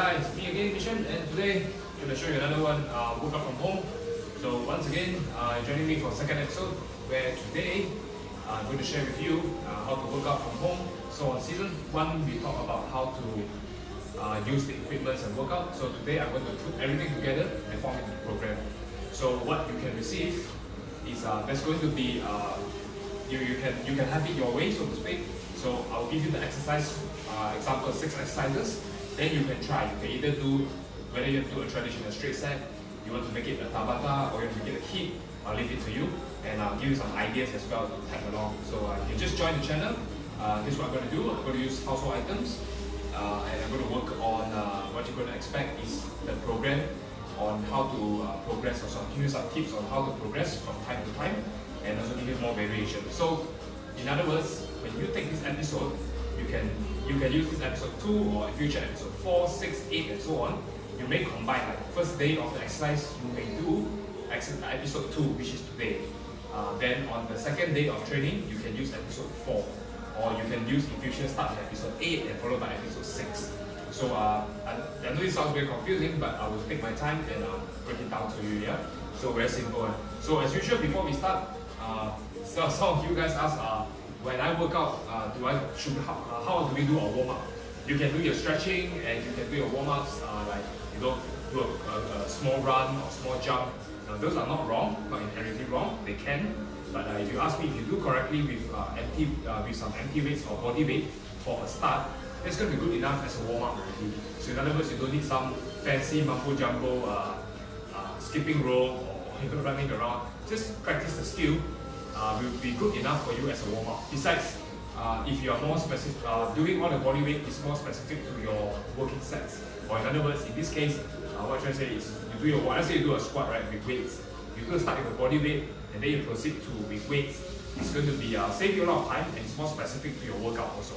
Hi, it's me again, Mission, and today I'm going to show you another one, workout from home. So once again, joining me for the second episode, where today I'm going to share with you how to work out from home. So on season 1, we talk about how to use the equipments and workout. So today I'm going to put everything together and form it into a program. So what you can receive is there's going to be you can have it your way, so to speak. So I'll give you the exercise example, 6 exercises. Then you can try. You can either do, whether you do a traditional straight set, you want to make it a tabata, or you want to make it a hiit. I'll leave it to you, and I'll give you some ideas as well to tag along. So you can just join the channel. This is what I'm going to do. I'm going to use household items, and I'm going to work on what you're going to expect is the program on how to progress. Also, I'll give you some tips on how to progress from time to time, and also give you more variation. So, in other words, when you take this episode, you can use this episode 2 or future episode 4, 6, 8, and so on. You may combine, like first day of the exercise, you may do episode 2, which is today. Then on the second day of training, you can use episode 4, or you can use in future start with episode 8 and followed by episode 6. So I know this sounds very confusing, but I will take my time and break it down to you. Yeah. So very simple. So as usual, before we start, so some of you guys ask, when I work out, how do we do our warm up? You can do your stretching and you can do your warm ups, like do a small run or small jump. Now, those are not wrong, not inherently wrong. They can, but if you ask me, if you do correctly with with some empty weights or body weight for a start, that's going to be good enough as a warm up already. So in other words, you don't need some fancy mumbo jumbo skipping rope or even running around. Just practice the skill. Will be good enough for you as a warm up. Besides, if you are more specific, doing all the body weight is more specific to your working sets. Or in other words, in this case, what I'm trying to say is, you do your, let's say you do a squat, right, with weights. You're going to start with the body weight, and then you proceed to with weights. It's going to be save you a lot of time, and it's more specific to your workout also.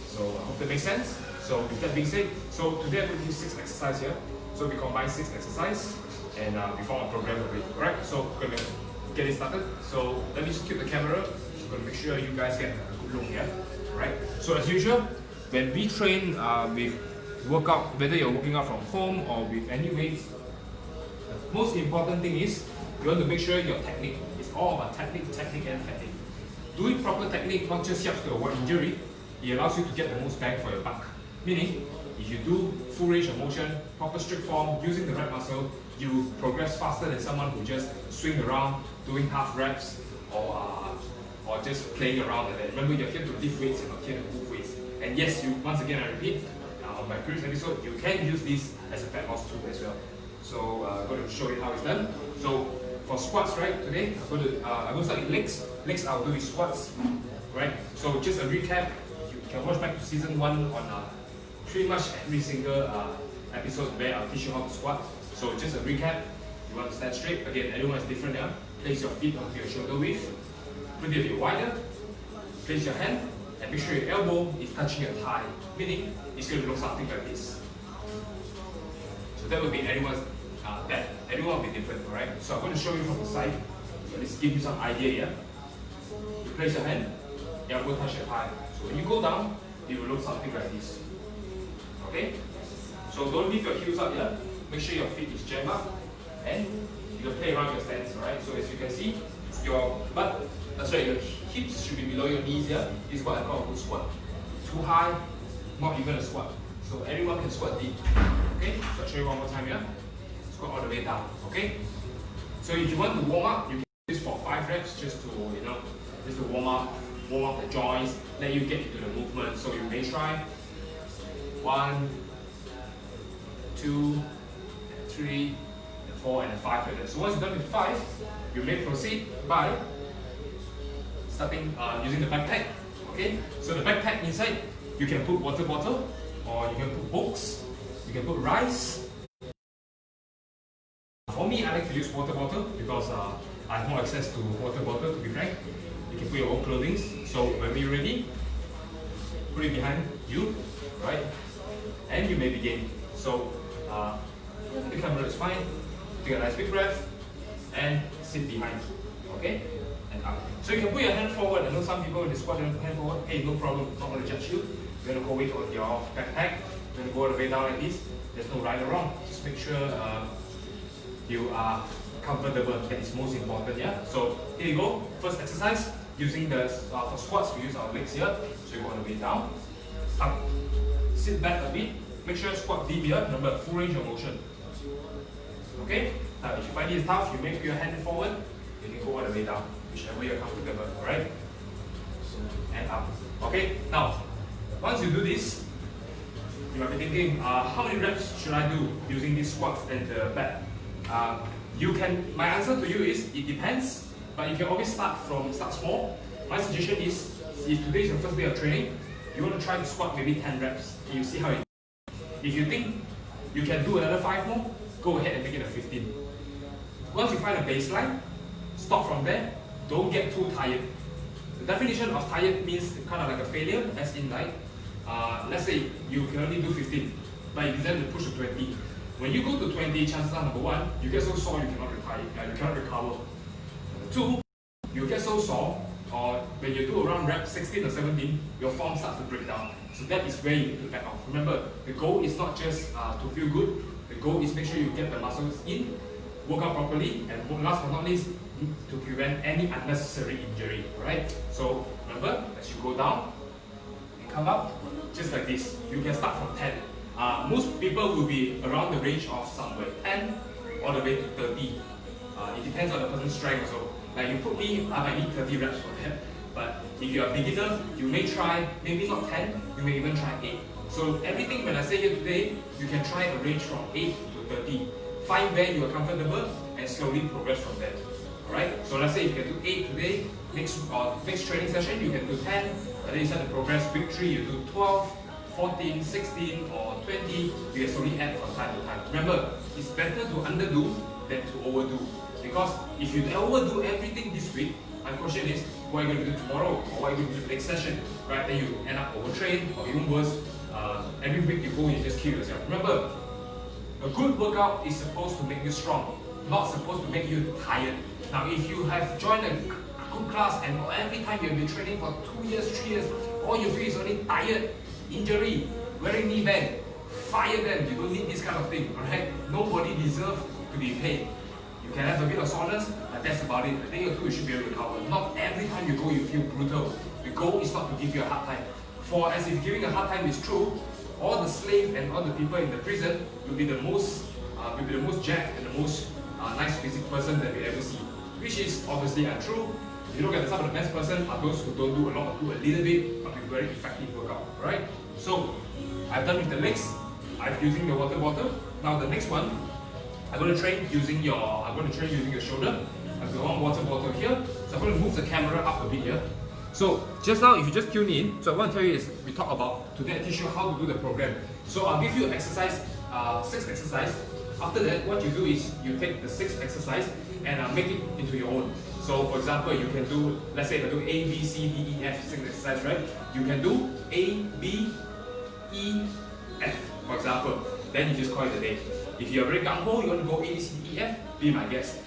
So I hope that makes sense. So with that being said, so today I'm going to use 6 exercises here. So we combine 6 exercises, and we form a program of it. Alright, so we're going to get it started. So let me just keep the camera. I'm going to make sure you guys get a good look here. Alright, so as usual, when we train with workout, whether you're working out from home or with any weights, the most important thing is you want to make sure your technique is all about technique, and technique. Doing proper technique not just helps to avoid injury, it allows you to get the most bang for your buck. Meaning, if you do full range of motion, proper strict form, using the right muscle, you progress faster than someone who just swing around, doing half reps, or just playing around like that. Remember, you're here to lift weights and not here to move weights. And yes, once again I repeat, on my previous episode, you can use this as a fat loss tool as well. So I'm going to show you how it's done. So for squats, right, today I'm going to start with legs. Legs I'll do with squats, right? So just a recap, you can watch back to season 1 on pretty much every single episode where I'll teach you how to squat. So just a recap, you want to stand straight. Again, everyone is different here. Place your feet onto your shoulder width, put it a bit wider, place your hand, and make sure your elbow is touching your thigh, meaning it's going to look something like this. So that will be everyone will be different, alright? So I'm going to show you from the side. So let's give you some idea here. You place your hand, elbow touch your thigh. So when you go down, it will look something like this. Okay? So don't leave your heels up here. Make sure your feet is jammed up, and you can play around your stance, alright? So as you can see, your hips should be below your knees here. This is what I call a good squat. Too high, not even a squat. So everyone can squat deep. Okay? So I'll show you one more time here. Squat all the way down. Okay? So if you want to warm up, you can do this for 5 reps just to warm up the joints, let you get into the movement. So you may try 1, 2, 3, 4, and 5 like that. So once you're done with 5, you may proceed by starting using the backpack. Okay, so the backpack inside, you can put water bottle, or you can put books, you can put rice. For me, I like to use water bottle because I have more access to water bottle, to be frank. You can put your own clothing. So when you're ready, put it behind you, right? And you may begin. So the camera is fine. Take a nice big breath and sit behind. Okay? And up. So you can put your hand forward. I know some people when they squat their hand forward. Hey, no problem. Not going to judge you. You're going to hold it on your backpack. You're going to go all the way down like this. There's no right or wrong. Just make sure you are comfortable. That is most important. Yeah. So here you go. First exercise using the for squats. We use our legs here. So you go on the way down, up, sit back a bit. Make sure squat deep here. Remember, full range of motion. Okay. Now, if you find this tough, you make your hand forward. You can go all the way down, whichever you're comfortable. All right. And up. Okay. Now, once you do this, you might be thinking, how many reps should I do using these squats and the back? My answer to you is, it depends, but you can always start small. My suggestion is, if today is your first day of training, you want to try to squat maybe 10 reps. And you see how it is. If you think you can do another 5 more, go ahead and make it a 15. Once you find a baseline, stop from there. Don't get too tired. The definition of tired means kind of like a failure, as in like, let's say you can only do 15, but you decided to push to 20. When you go to 20, chances are, number one, you get so sore you cannot recover. Number two, you get so sore, or when you do around rep 16 or 17, your form starts to break down. So that is where you need to back off. Remember, the goal is not just to feel good. The goal is make sure you get the muscles in, work out properly, and last but not least, to prevent any unnecessary injury. Alright? So remember, as you go down and come up, just like this, you can start from 10. Most people will be around the range of somewhere 10 all the way to 30. It depends on the person's strength also. Like you put me, I might need 30 reps for that. But if you're a beginner, you may try, maybe not 10, you may even try 8. So everything when I say here today, you can try a range from 8 to 30. Find where you are comfortable and slowly progress from there. Alright? So let's say if you can do 8 today, next training session you can do 10, and then you start to progress. Week 3 you do 12, 14, 16 or 20, you can slowly add from time to time. Remember, it's better to underdo than to overdo. Because if you overdo everything this week, my question is, what are you going to do tomorrow? Or what are you going to do the next session? Right? Then you end up overtrained, or even worse, every week you go, you just kill yourself. Remember, a good workout is supposed to make you strong, not supposed to make you tired. Now, if you have joined a good class and every time you've been training for 2 years, 3 years, all you feel is only tired, injury, wearing knee band, fire them. You don't need this kind of thing. Alright? Nobody deserves to be paid. You can have a bit of soreness, but that's about it. A day or two you should be able to recover. Not every time you go you feel brutal. The goal is not to give you a hard time. For as if giving a hard time is true, all the slaves and all the people in the prison will be the most jacked and the most nice physical person that we ever see. Which is obviously untrue. If you look at some of the best person are those who don't do a lot, do a little bit, but with very effective workout. Alright? So I've done with the legs, I'm using the water bottle. Now the next one, I'm going to train using your shoulder. I've got one water bottle here. So I'm going to move the camera up a bit here. So just now, if you just tune in, so I want to tell you is we talk about today I teach you how to do the program. So I'll give you an exercise, 6 exercises. After that, what you do is you take the 6 exercise and make it into your own. So for example, you can do, let's say if I do A, B, C, D, E, F, 6 exercise, right? You can do A, B, E, F, for example. Then you just call it a day. If you're very gung-ho, you want to go A, B, C, D, E, F, be my guest.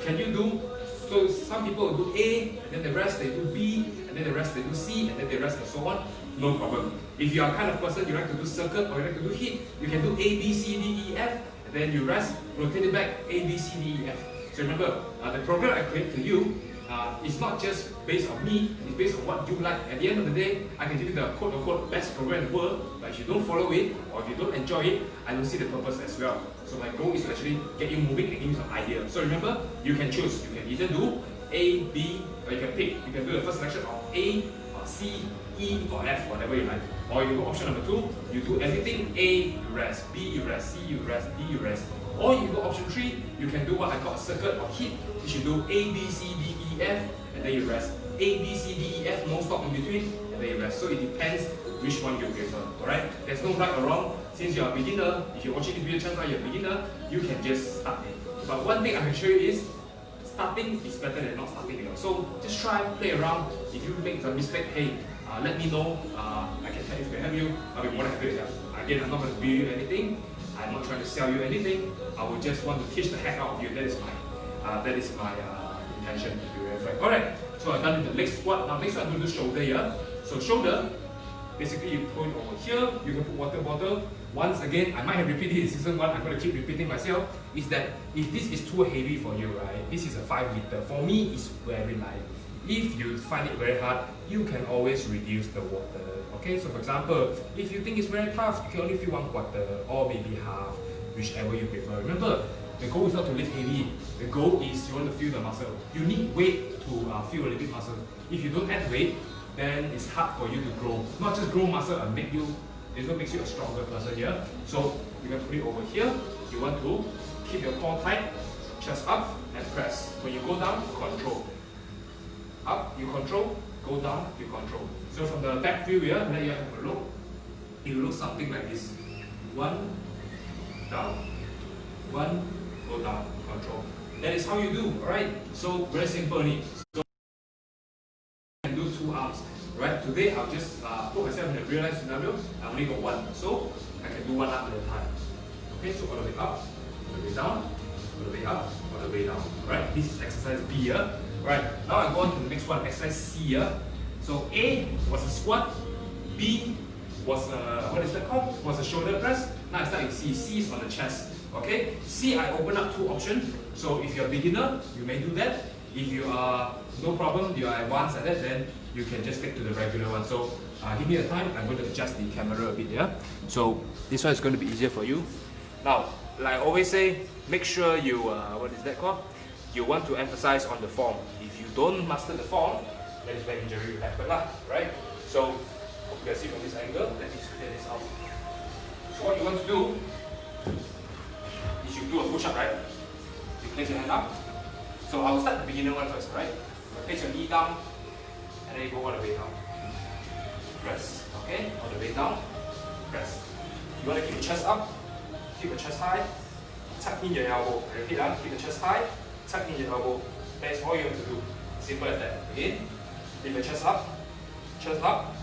Can you do, so some people do A, and then the rest they do B, and then the rest they do C, and then the rest and so on. No problem. If you are kind of person you like to do circuit or you like to do HIIT, you can do A, B, C, D, E, F, and then you rest, rotate it back, A, B, C, D, E, F. So remember, the program I create to you is not just based on me, it's based on what you like. At the end of the day, I can give you the quote-unquote best program in the world, but if you don't follow it, or if you don't enjoy it, I don't see the purpose as well. So my goal is to actually get you moving and give you some idea. So remember, you can choose. You can either do A, B, or you can pick. You can do the first selection of A, or C, E, or F, whatever you like. Or you do option number 2, you do everything A, you rest, B, you rest, C, you rest, D, you rest. Or you do option 3, you can do what I call a circuit or HIIT. You should do A, B, C, D, E, F, and then you rest. A, B, C, D, E, F, no stop in between, and then you rest. So it depends which one you prefer. Alright? There's no right or wrong. Since you're a beginner, if you're watching this video, chances are you're a beginner, you can just start it. But one thing I can show you is, starting is better than not starting at all. So just try, play around. If you make a mistake, hey, let me know. I can help you. I'll be more than happy to help. Again, I'm not going to bill you anything. I'm not trying to sell you anything. I will just want to teach the heck out of you. That is my intention to be very frank. Alright, so I've done with the leg squat. Now next one I'm going to do shoulder here. So shoulder, Basically, you put it over here, you can put water bottle. Once again, I might have repeated in season 1, I'm going to keep repeating myself, is that if this is too heavy for you, right, this is a 5 liter. For me, it's very light. If you find it very hard, you can always reduce the water. Okay, so for example, if you think it's very tough, you can only fill 1/4 or maybe half, whichever you prefer. Remember, the goal is not to lift heavy. The goal is you want to feel the muscle. You need weight to feel a little bit muscle. If you don't add weight, then it's hard for you to grow. Not just grow muscle and make you, it makes you a stronger person here. So you can put it over here. You want to keep your core tight, chest up and press. When you go down, control. Up, you control. Go down, you control. So from the back view here, let you have a look. It will look something like this. 1, down. 1, go down, control. That is how you do, alright? So very simple. So I can do 2 arms. Right? Today I'll just put myself in a real life scenario. I only got 1. So I can do 1 arm at a time. Okay, so all the way up, all the way down, all the way up, all the way down. Alright, this is exercise B here. Right, now I go on to the next one, exercise C here. So A was a squat, B was a, what is that called? Was a shoulder press. Now I start with C. C is on the chest. Okay, C I open up 2 options. So if you're a beginner, you may do that. If you are no problem, you are advanced at that, then you can just stick to the regular one. So give me a time, I'm going to adjust the camera a bit, yeah? So this one is going to be easier for you. Now, like I always say, make sure you, what is that called? You want to emphasize on the form. If you don't master the form, that is where injury will happen, right? So, hope you can see from this angle, let me clear this out. So what you want to do is you do a push-up, right? You place your hand up. So I will start the beginner one first, right? Place your knee down, and then you go all the way down. Press, okay? All the way down, press. You want to keep your chest up, keep your chest high, tuck in your elbow. I repeat, keep your chest high, tuck in your elbow. That's all you have to do. Simple as that. Again, keep your chest up, tuck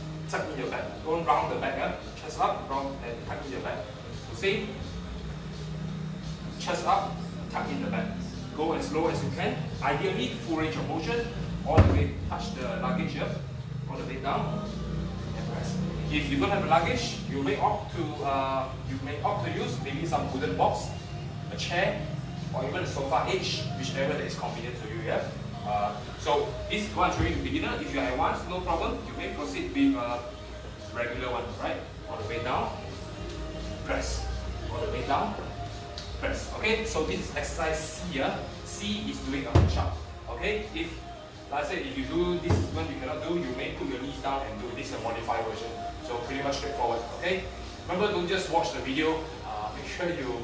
in your back. Don't round the back, chest up, round and tuck in your back. So see, chest up, tuck in the back. Go as low as you can. Ideally, full range of motion. All the way, touch the luggage here. All the way down and press. If you don't have a luggage, you may opt to use maybe some wooden box, a chair, or even a sofa edge, whichever that is convenient to you. Yeah. So this is one showing beginner. If you are advanced, no problem. You may proceed with a regular one, right? All the way down, press. All the way down, press. Okay. So this is exercise C here. C is doing a push-up. Okay. If like I said, if you do this one you cannot do, you may put your knees down and do this a modified version. So pretty much straightforward. Okay. Remember, don't just watch the video. Make sure you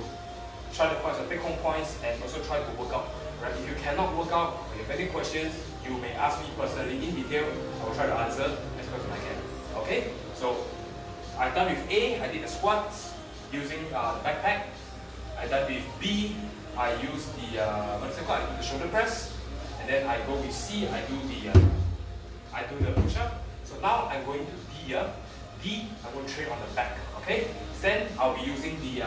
try to find some take-home points and also try to work out. Right? If you cannot work out or you have any questions, you may ask me personally in detail. I will try to answer as much as I can. Okay? So I've done with A, I did the squats using the backpack. I done with B, I use the what is it called? I do the shoulder press. And then I go with C, I do the push-up. So now I'm going to D here. D, I'm going to train on the back. Okay? Then I'll be using the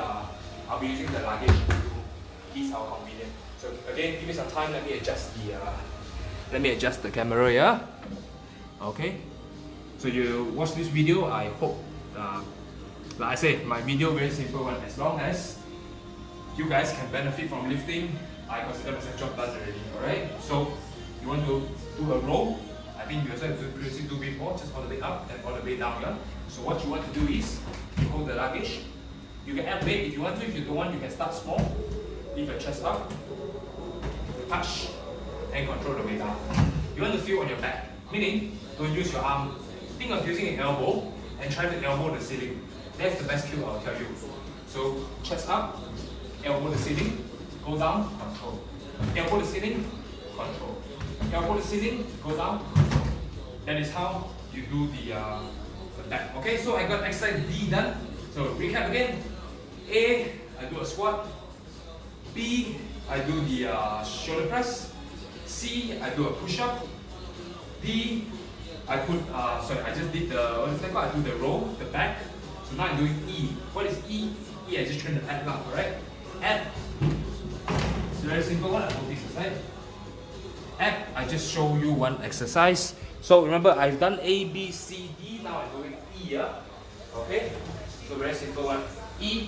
luggage to ease our convenience. So again, give me some time. Let me adjust the camera here. Okay. So you watch this video. I hope, like I said, my video very simple one. As long as you guys can benefit from lifting, I consider myself job done already. Alright. So you want to do a row. I think you also have to previously do before, just all the way up and all the way down. Yeah? So what you want to do is you hold the luggage. You can add weight if you want to. If you don't want, you can start small. Leave your chest up. Touch and control the way down. You want to feel on your back, meaning don't use your arm. Think of using an elbow and try to elbow the ceiling. That's the best cue I'll tell you. So chest up, elbow the ceiling, go down, control. Elbow the ceiling, control. Elbow the ceiling, go down, control. That is how you do the back. Okay, so I got exercise D done. So recap again. A, I do a squat. B, I do the shoulder press. C, I do a push-up. D, I just did the, what is that called? I do the row, the back. So now I'm doing E. What is E? E, I just train the ab now, correct? Ab. It's a very simple one. I move this aside. Ab, I just show you one exercise. So remember, I've done A, B, C, D. Now I'm going E. Yeah? Okay. So very simple one. E.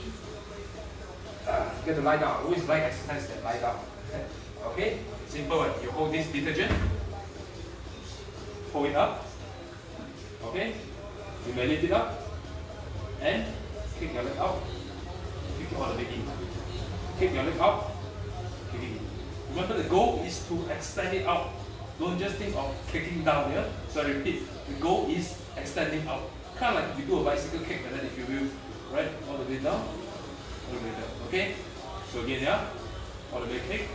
Get to lie down. Always like exercise that lie down. Okay. Simple one. You hold this detergent. Hold it up. Okay. You may lift it up and kick your leg out. Kick it all the way in. Kick your leg out. Kick it in. Remember, the goal is to extend it out. Don't just think of kicking down here. So I repeat, the goal is extending out. Kind of like you do a bicycle kick, and then if you will, right, all the way down, all the way down. Okay? So again, yeah, all the way kick,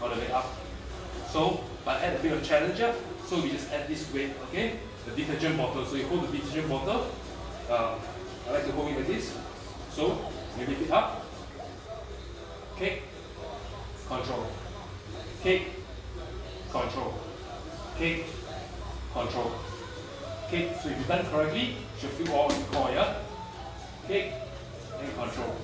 all the way up. So, but add a bit of challenge up. So we just add this weight, okay? The detergent bottle. So you hold the detergent bottle. I like to hold it like this. So you lift it up. Kick, control. Kick, control. Kick, control. Kick. So if you've done correctly, you should feel all in the core, yeah? Kick and control.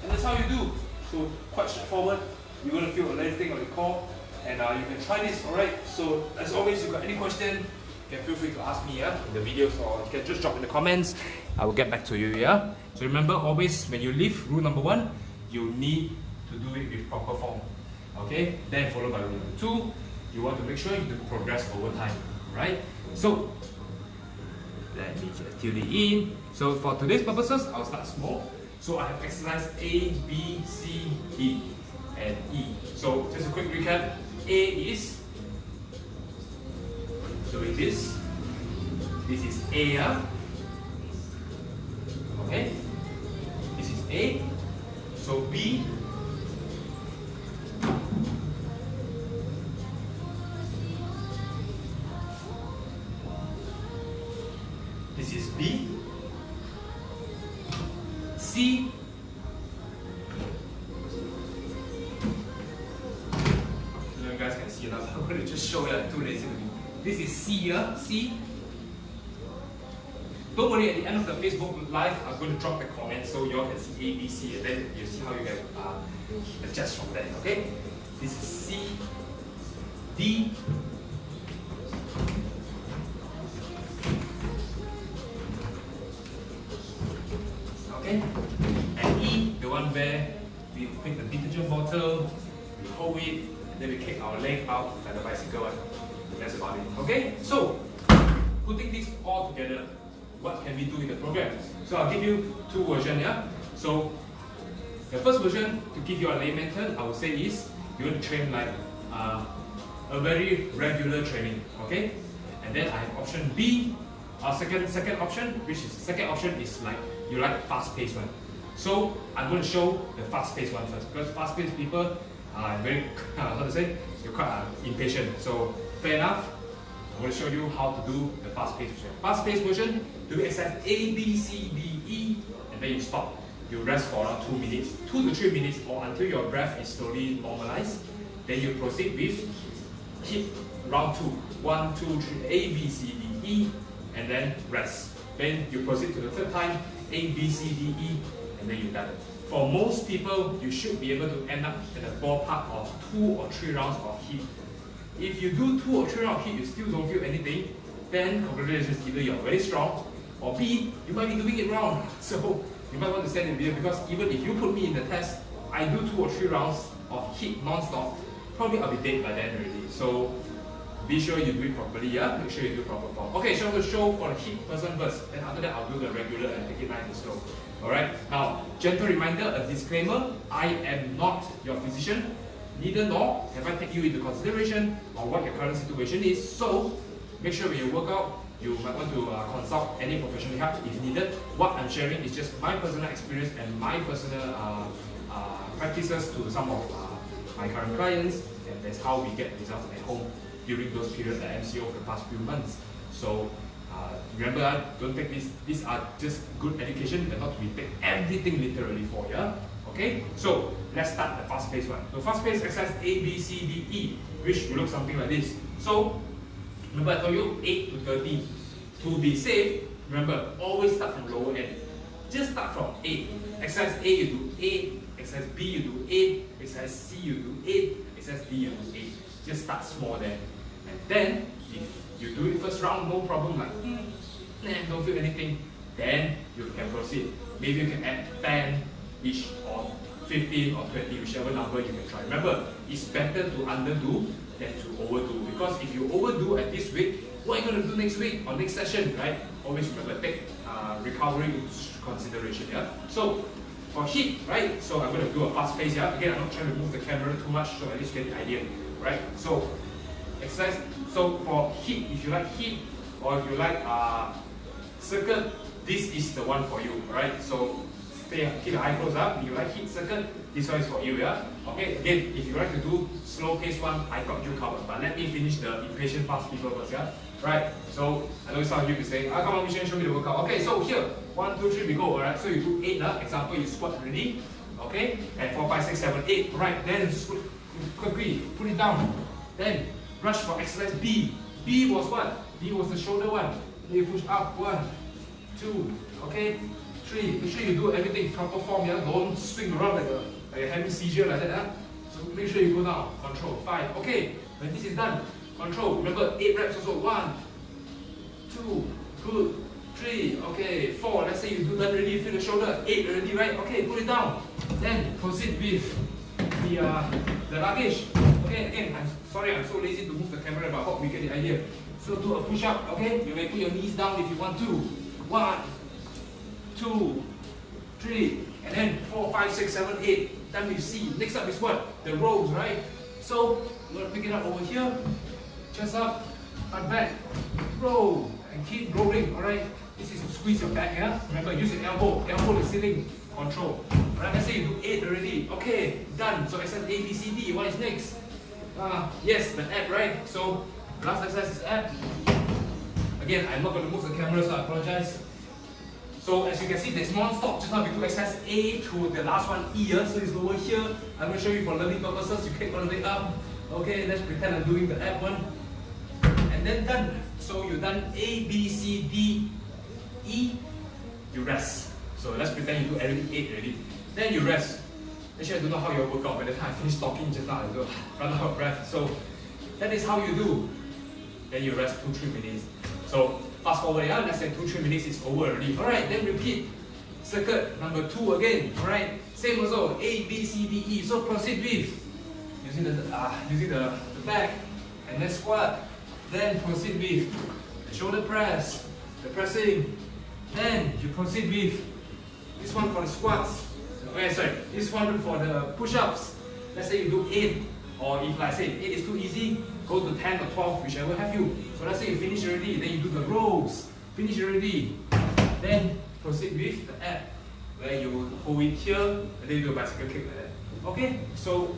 And that's how you do. So quite straightforward. You're going to feel everything on the core. And you can try this, alright? So as always, if you've got any question, you can feel free to ask me, yeah, in the videos, or you can just drop in the comments. I will get back to you, yeah? So remember, always when you lift, rule number 1, you need to do it with proper form. Okay? Then followed by rule number 2, you want to make sure you do progress over time, right? So let me just tune it in. So for today's purposes, I'll start small. So I have exercise A, B, C, D, and E. So just a quick recap. A is doing this. This is A, yeah? Okay? This is A. So B. This is B. C. You guys can see now. I'm going to just show you. I'm too lazy to do. This is C, yeah? C. Don't worry, at the end of the Facebook Live, I'm going to drop the comments so you all can see A, B, C, and then you see how you can adjust from there, okay? This is C, D, okay? And E, the one where we pick the detergent bottle, we hold it, and then we kick our leg out like the bicycle one. That's about it, okay? So, putting this all together, what can we do in the program? So I'll give you 2 versions, yeah? So the first version, to give you a layman term, I would say is you want to train like a very regular training, okay? And then I have option B, second option, which is second option is like you like fast-paced one. So I'm going to show the fast-paced one first, because fast-paced people are very, how to say, you're quite impatient. So fair enough. I'm going to show you how to do the fast-paced version. Fast-paced version, do exercise A, B, C, D, E, and then you stop. You rest for around 2 minutes, 2 to 3 minutes, or until your breath is slowly normalized. Then you proceed with HIIT round 2. 1, 2, 3, A, B, C, D, E, and then rest. Then you proceed to the third time, A, B, C, D, E, and then you're done. For most people, you should be able to end up in a ballpark of 2 or 3 rounds of HIIT. If you do 2 or 3 rounds of HIIT, you still don't feel anything, then congratulations, either you're very strong, or B, you might be doing it wrong. So you might want to send a video, because even if you put me in the test, I do 2 or 3 rounds of HIIT non-stop, probably I'll be dead by then already. So be sure you do it properly, yeah? Make sure you do proper form. Okay, so I'm going to show for the HIIT person first, then after that I'll do the regular and take it nice and slow. Alright, now, gentle reminder, a disclaimer, I am not your physician. Neither nor have I taken you into consideration on what your current situation is. So make sure when you work out, you might want to consult any professional help if needed. What I'm sharing is just my personal experience and my personal practices to some of my current clients, and that's how we get results at home during those periods at MCO for the past few months. So remember, don't take this. These are just good education. They're not to be take everything literally for you. Okay, so let's start the fast-paced one. So fast-paced exercise A, B, C, D, E, which will look something like this. So remember, I told you 8 to 30. To be safe, remember, always start from lower end. Just start from 8. Exercise A, you do 8. Exercise B, you do 8. Exercise C, you do 8. Exercise D, you do 8. Just start small there. And then If you do it first round, no problem, like, don't feel anything, then you can proceed. Maybe you can add 10 each or 15 or 20, whichever number you can try. Remember, it's better to underdo than to overdo, because if you overdo at this week, what are you going to do next week or next session, right? Always remember, take recovery into consideration, yeah? So, for HIIT, right? So I'm going to do a fast pace, yeah? Again, I'm not trying to move the camera too much, so at least get the idea, right? So, exercise. So for HIIT, if you like HIIT or if you like circuit, this is the one for you, right? So keep the eye closed up. If you like HIIT circuit, this one is for you, yeah? Okay, again, if you like to do slow pace one, I got you covered. But let me finish the impatient fast people first, yeah? Right, so I know some of you will be saying, come on, Mission, show me the workout. Okay, so here, 1, 2, 3, we go, alright? So you do 8, example, you squat already, okay? And 4, 5, 6, 7, 8, right? Then quickly, put it down. Then rush for exercise B. B was what? B was the shoulder one. Then you push up, 1, 2, okay? 3, make sure you do everything proper form, yeah? Don't swing around like you're having seizure like that, huh? So make sure you go down, control, 5, okay? When this is done, control, remember 8 reps also, 1, 2, good, 3, okay, 4, let's say you do that already, feel the shoulder, 8 already, right? Okay, put it down. Then proceed with the luggage. Okay, again, I'm sorry, I'm so lazy to move the camera, but I hope we get the idea. So do a push up, okay? You may put your knees down if you want to. 1, 2, 3, and then 4, 5, 6, 7, 8. Then we see. Next up is what? The rows, right? So we're gonna pick it up over here. Chest up, and back, roll, and keep rolling, alright? This is to squeeze your back, yeah? Remember, use your elbow the ceiling, control. Alright, let's say you do 8 already. Okay, done. So exercise A, B, C, D. What is next? Yes, the ab, right? So last exercise is ab. Again, I'm not going to move the camera, so I apologize. So as you can see, there's non-stop. Just now we do exercise A to the last one, E, so it's over here. I'm going to show you for learning purposes. You kick all the way up. Okay, let's pretend I'm doing the ab one. And then done. So you've done A, B, C, D, E. You rest. So let's pretend you do everything 8 already. Then you rest. Actually, I don't know how you work out. By the time I finish talking just now, I go run out of breath. So that is how you do. Then you rest 2-3 minutes. So fast forward, yeah, let's say 2-3 minutes is over already. Alright, then repeat. Circuit number 2 again. Alright, same also. A, B, C, D, E. So proceed with using the back, and then squat. Then proceed with the shoulder press, the pressing. Then you proceed with this one for the squats. Okay, sorry, this one for the push-ups. Let's say you do 8, or if like I say 8 is too easy, go to 10 or 12, whichever have you. So let's say you finish already, then you do the rows. Finish already. Then proceed with the ab, where you hold it here, and then you do a bicycle kick like that. Okay, so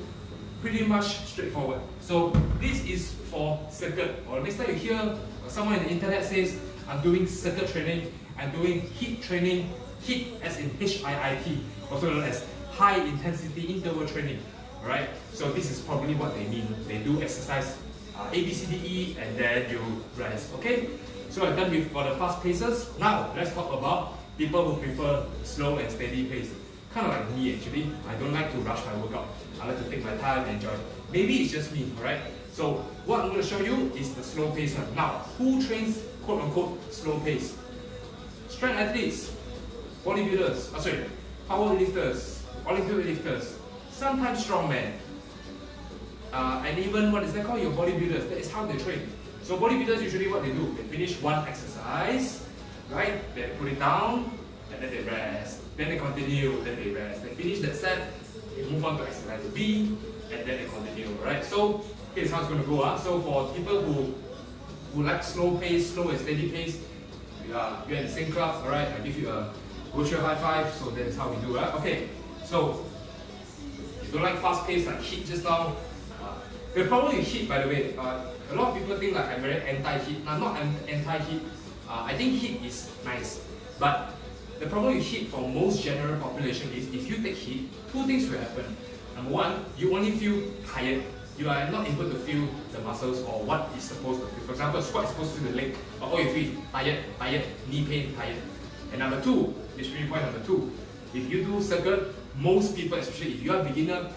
pretty much straightforward. So this is for circuit. Or next time you hear someone in the internet says, I'm doing circuit training, I'm doing HIIT training, HIIT as in HIIT, also known as high intensity interval training. Alright, so this is probably what they mean. They do exercise A, B, C, D, E, and then you rest. Okay, so I'm done with for the fast paces. Now let's talk about people who prefer slow and steady pace. Kind of like me actually. I don't like to rush my workout. I like to take my time and enjoy. Maybe it's just me, alright? So what I'm going to show you is the slow pace one. Now, who trains quote unquote slow pace? Strength athletes, bodybuilders, power lifters, Olympic lifters, sometimes strongmen, and even what is that called? Your bodybuilders. That is how they train. So bodybuilders usually what they do, they finish one exercise, right? They put it down, and then they rest. Then they continue, then they rest. They finish that set, they move on to exercise B, and then they continue, right? So here's how it's going to go. So for people who like slow pace, slow and steady pace, you're in the same club, alright? I give you a virtual high five, so that is how we do it. Okay, so if you don't like fast pace like HIIT just now, the problem with HIIT, by the way, a lot of people think like I'm very anti-HIIT. I'm not anti-HIIT. I think HIIT is nice, but the problem with HIIT for most general population is if you take HIIT, 2 things will happen. Number 1, you only feel tired. You are not able to feel the muscles or what is supposed to feel. For example, squat is supposed to feel the leg, but all you feel tired, knee pain, tired. And number 2, mystery point number 2, if you do circuit, most people, especially if you are a beginner,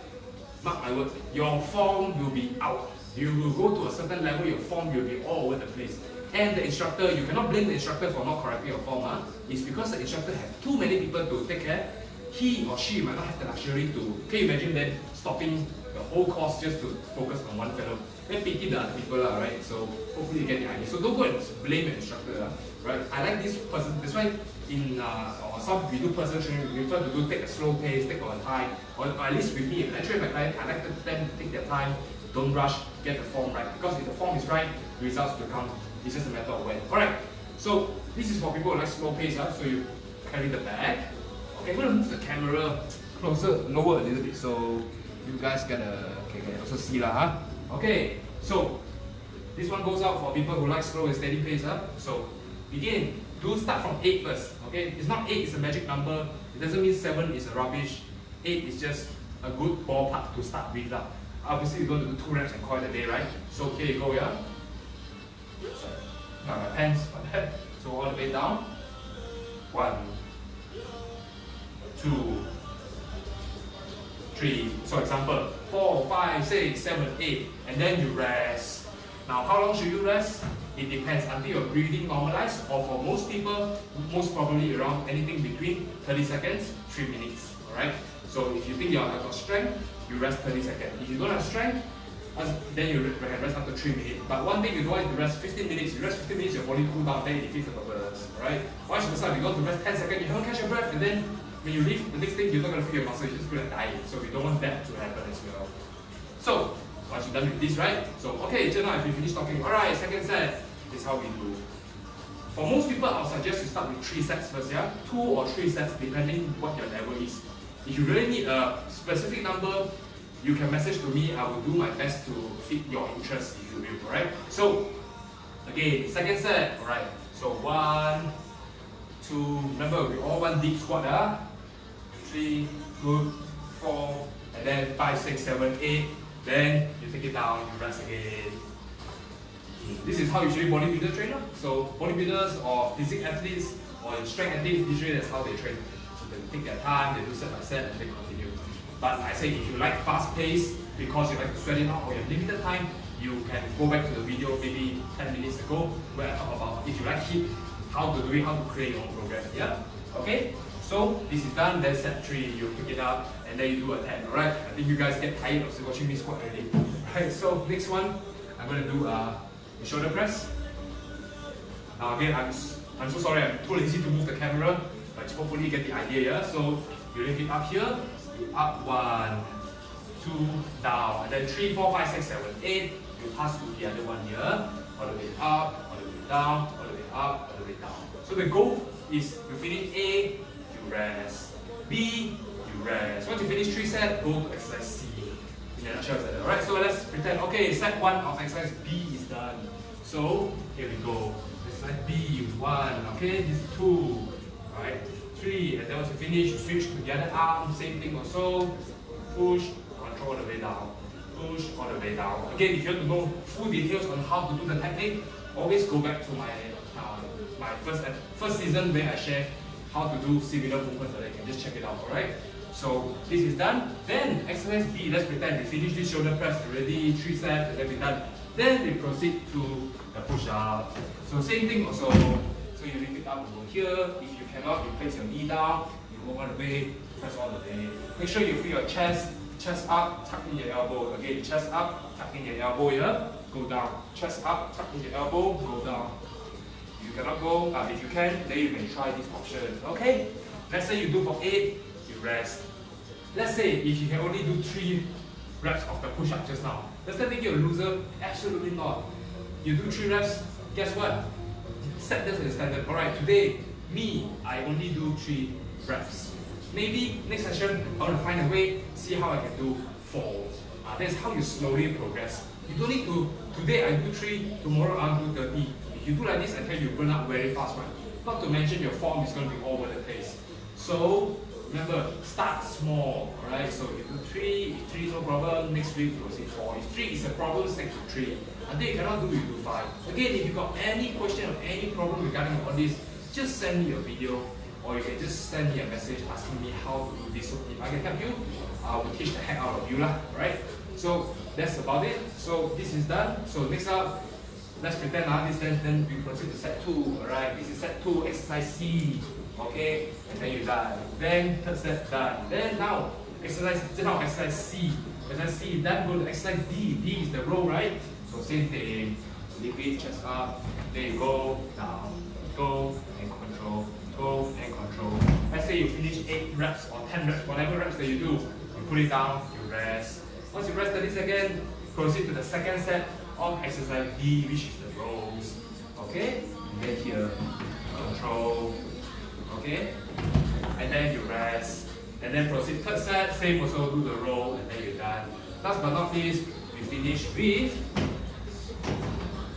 mark my words, your form will be out. you will go to a certain level, your form will be all over the place. And the instructor, you cannot blame the instructor for not correcting your form. It's because the instructor has too many people to take care. He or she might not have the luxury to, can you imagine them stopping the whole course just to focus on one fellow? Then pity the other people, right? So hopefully you get the idea. So don't go and blame the instructor, right? I like this person, that's why in some we do personal training, we prefer to do take a slow pace, take our time, or at least with me, when I train my client, I like them to take their time, don't rush, get the form right. Because if the form is right, the results will come. It's just a matter of when. Alright, so this is for people who like slow pace, so you carry the bag. Okay, I'm gonna move the camera closer, lower a little bit, so you guys can also see lah, huh? Okay, so this one goes out for people who like slow and steady pace, huh? So begin. Do start from 8 first. Okay, it's not 8 is a magic number. It doesn't mean 7 is a rubbish. 8 is just a good ballpark to start with. Obviously, you're going to do 2 reps and call it a day, right? So here you go, yeah. Sorry, not my pants, but so all the way down. 1, 2, 3. So example, 4, 5, 6, 7, 8, and then you rest. Now, how long should you rest? It depends until your breathing normalizes, or for most people, most probably around anything between 30 seconds, 3 minutes. Alright? So if you think you have got strength, you rest 30 seconds. If you don't have strength, then you can rest up to 3 minutes. But one thing you don't want to rest 15 minutes. You rest 15 minutes, your body cool down, then it defeats the purpose. Alright? Vice versa, if you go to rest 10 seconds, you haven't catch your breath, and then when you leave, the next thing you're not going to feel your muscle, you just feel like dying. So we don't want that to happen as well. So once you're done with this, right? So okay, just now if you finish talking, alright, second set is how we do. For most people, I'll suggest you start with 3 sets first, yeah? 2 or 3 sets depending what your level is. If you really need a specific number, you can message to me. I will do my best to fit your interest if you will, alright? So again, second set, alright. So 1, 2, remember we all want deep squat, 3, good, 4, and then 5, 6, 7, 8. Then you take it down, you rest again. This is how usually bodybuilders train. So bodybuilders or physique athletes or strength athletes, usually that's how they train. So they take their time, they do set by set, and they continue. But I say if you like fast pace, because you like to sweat it out or you have limited time, you can go back to the video maybe 10 minutes ago where I talk about if you like HIIT, how to do it, how to create your own program. Yeah? Okay? So this is done, then set 3, you pick it up, and then you do a 10, alright? I think you guys get tired of watching me squat already. Right, so next one, I'm going to do a shoulder press. Now again, I'm so sorry, I'm too lazy to move the camera, but hopefully you get the idea, yeah? So you lift it up here, you up 1, 2, down, and then 3, 4, 5, 6, 7, 8, you pass to the other one here, all the way up, all the way down, all the way up, all the way down. So the goal is you finish A, you rest. B, you rest. Once you finish 3 sets, go to exercise C. In a nutshell, alright? So let's pretend, okay, set 1 of exercise B is done. So here we go. Exercise B, 1, okay, this is 2, right? 3, and then once you finish, you switch to the other arm, same thing also. Push, control all the way down. Push all the way down. Again, if you want to know full details on how to do the technique, always go back to my first season where I share how to do similar movements, so that you can just check it out, alright? So this is done. Then exercise B, let's pretend we finish this shoulder press already, 3 sets, and then we're done. Then we proceed to the push-up. So same thing also. So you lift it up over here. If you cannot, you place your knee down, you go all the way, press all the way. Make sure you feel your chest up, tuck in your elbow. Again, chest up, tuck in your elbow here, go down. Chest up, tuck in your elbow, go down. You cannot go, if you can, then you can try this option. Okay? Let's say you do for 8, you rest. Let's say if you can only do 3 reps of the push-up just now. Does that make you a loser? Absolutely not. You do 3 reps, guess what? Set this as a standard. Alright, today, I only do 3 reps. Maybe next session, I want to find a way, see how I can do 4. That's how you slowly progress. You don't need to, today I do 3, tomorrow I'll do 30. If you do like this, I tell you burn out very fast, right? Not to mention your form is going to be all over the place. So remember, start small, alright? So you do 3, if 3 is no problem, next week you will say 4. If 3 is a problem, stick to 3. Until you cannot do, you do 5. Again, if you got any question or any problem regarding all this, just send me a video, or you can just send me a message asking me how to do this. So if I can help you, I will teach the heck out of you, right? So that's about it. So this is done. So next up, let's pretend this then we proceed to set 2. Alright, this is set 2, exercise C. Okay, and then you done. Then third set done. Then now exercise C. Exercise C, then go to exercise D. D is the row, right? So same thing. Lift it, chest up. There you go. Down. Go and control. Go and control. Let's say you finish 8 reps or 10 reps, whatever reps that you do. You put it down, you rest. Once you rest 30 seconds, proceed to the second set of exercise D, which is the rows. Okay? And then here, control. Okay? And then you rest. And then proceed third set, same also do the row, and then you're done. Last but not least, we finish with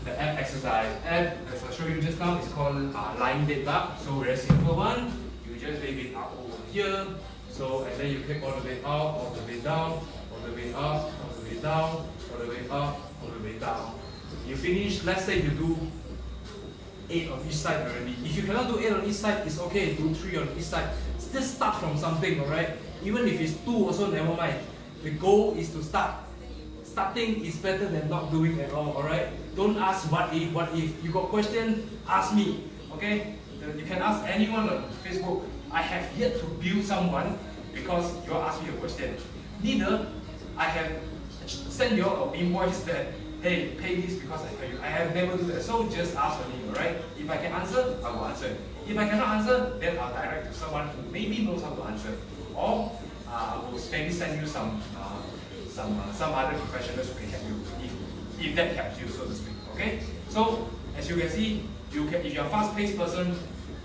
the ab exercise. Ab, as I showed you just now, is called lying dead bug. So very simple one. You just leave it up over here. So and then you click all the way up, all the way down, all the way up, all the way down, all the way up, all the way down. You finish. Let's say you do 8 on each side already. If you cannot do 8 on each side, it's okay. Do 3 on each side. Just start from something, alright? Even if it's 2 also, never mind. The goal is to start. Starting is better than not doing at all, alright? Don't ask what if. You got question, ask me, okay? You can ask anyone on Facebook. I have yet to build someone because you all ask me a question. Neither I have sent you all an invoice that, hey, pay this because I tell you. I have never do that. So just ask for me, alright? If I can answer, I will answer. If I cannot answer, then I'll direct to someone who maybe knows how to answer. Or I will maybe send you some other professionals who can help you, if that helps you, so to speak. Okay? So as you can see, if you're a fast-paced person,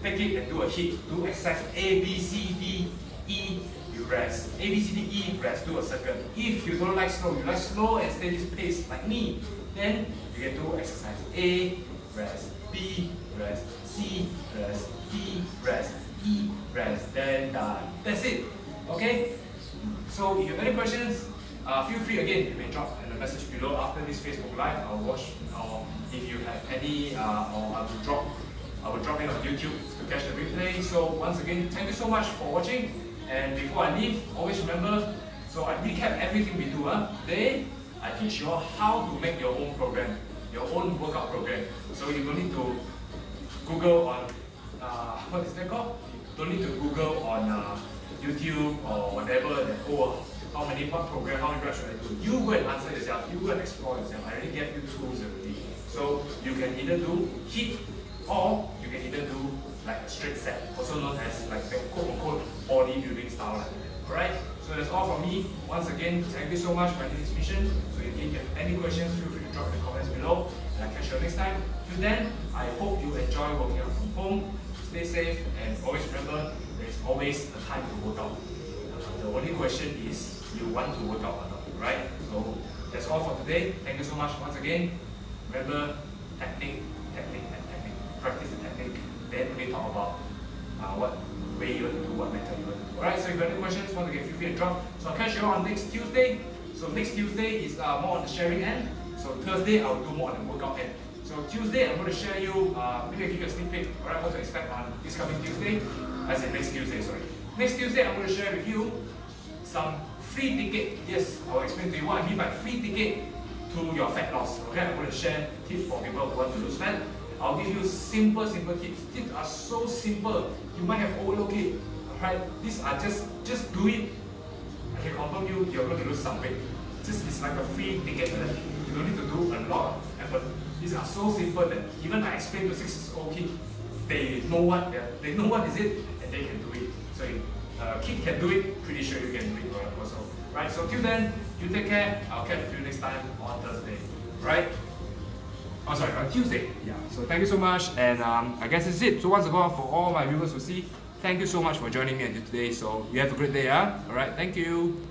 take it and do a HIIT. Do exercise A, B, C, D, E, you rest. A, B, C, D, E, rest, do a circle. If you don't like slow, you like slow and steady pace like me, then you can do exercise A, rest, B, rest, C, rest, D, rest, E, rest, then done. That's it. Okay? So if you have any questions, feel free again, you may drop in the message below after this Facebook Live. I'll watch, or if you have any, or I will drop it on YouTube to catch the replay. So once again, thank you so much for watching. And before I leave, always remember, so I recap everything we do. Today, I teach you all how to make your own program, your own workout program. So you don't need to Google on, what is that called? You don't need to Google on YouTube or whatever that, what program, how many reps should I do? You go and answer yourself, you go and explore yourself. I already gave you tools already. So you can either do HIIT or you can either do like a straight set, also known as like the quote-unquote bodybuilding style like that. Alright? So that's all from me. Once again, thank you so much for this mission. So if you have any questions, feel free to drop in the comments below. And I'll catch you next time. Till then, I hope you enjoy working out from home. Stay safe and always remember, there's always a time to work out. The only question is, you want to work out or not, right? So that's all for today. Thank you so much once again. Remember, technique, technique, and technique. Practice the technique. Then we talk about what way you want to do, what method you want to do. Alright, so if you have any questions, once again, feel free to drop. So I'll catch you on next Tuesday. So next Tuesday is more on the sharing end. So Thursday, I'll do more on the workout end. So Tuesday, I'm going to share you, maybe I'll give you a sneak peek, alright, what to expect on this coming Tuesday. I said next Tuesday, sorry. Next Tuesday, I'm going to share with you some free ticket. Yes, I'll explain to you what I mean by free ticket to your fat loss. Okay, I'm going to share tips for people who want to lose fat. I'll give you simple tips. Tips are so simple, you might have overlooked it. Alright, these are just do it. I can confirm you're going to lose some weight. It's like a free ticket. You don't need to do a lot of effort. These are so simple that even I explain to 6-year-old kid, they know what is it and they can do it. So if kid can do it, pretty sure you can do it also. Right? So till then, you take care. I'll catch you next time on Thursday. Right? Oh, sorry, on Tuesday. Yeah. So thank you so much, and I guess that's it. So once again, for all my viewers who see, thank you so much for joining me today. So you have a great day, All right. Thank you.